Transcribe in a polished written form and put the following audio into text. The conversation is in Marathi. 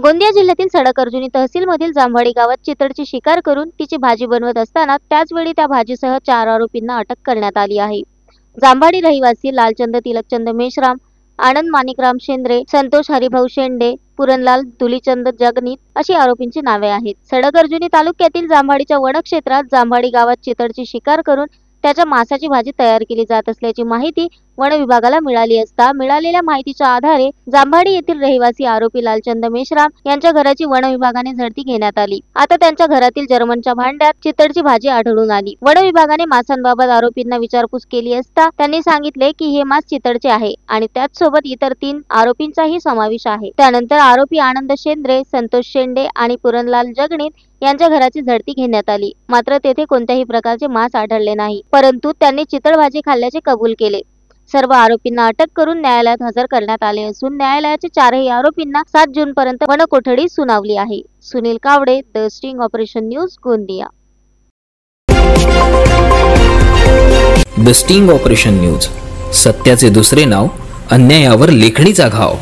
गोंदिया जिल्ह्यातील सडक-अर्जुनी तहसीलमधील जांभाडी गावात चितळची शिकार करून तिची भाजी बनवत असताना त्याचवेळी त्या भाजीसह 4 आरोपींना अटक करण्यात आली आहे। जांभाडी रहिवासी लालचंद तिलकचंद मेश्राम, आनंद माणिकराम शेंद्रे, संतोष हरिभाऊ शेंडे, पुरणलाल धुलीचंद जगनीत अशी आरोपींची नावे आहेत। सडक-अर्जुनी तालुक्यातील जांभाडीच्या वनक्षेत्रात जांभाडी गावात चितळची शिकार करून त्याच्या मांसाची भाजी तयार केली जात असल्याची माहिती वन विभागाला मिळाली असता मिळालेल्या माहितीच्या आधारे जांभाडी येथील रहिवासी आरोपी लालचंद मेश्राम यांच्या घराची वन विभागाने झडती घेण्यात आली। आता त्यांच्या घरातील जर्मनच्या भांड्यात चितळची भाजी आढळून आली। वन विभागाने मांसांबाबत आरोपींना विचारपूस केली असता त्यांनी सांगितले की हे मांस चितळचे आहे आणि त्याचसोबत इतर 3 आरोपींचाही समावेश आहे। त्यानंतर आरोपी आनंद शेंद्रे, संतोष शेंडे आणि पुरणलाल जगनीत यांच्या घराची झडती घेण्यात आली। मात्र तेथे कोणत्याही प्रकारचे मांस आढळले नाही, परंतु त्यांनी चितळ भाजी खाल्ल्याचे कबूल केले। सर्व आरोपींना अटक करून न्यायालयात हजर करण्यात आले असून न्यायालयाचे 4ही आरोपींना 7 जून पर्यंत वनकोठडी सुनावली आहे। Sunil Kawade, the sting operation news, Gondia. The sting operation news, सत्याचे दुसरे नाव, अन्यायावर लेखणीचा घाव।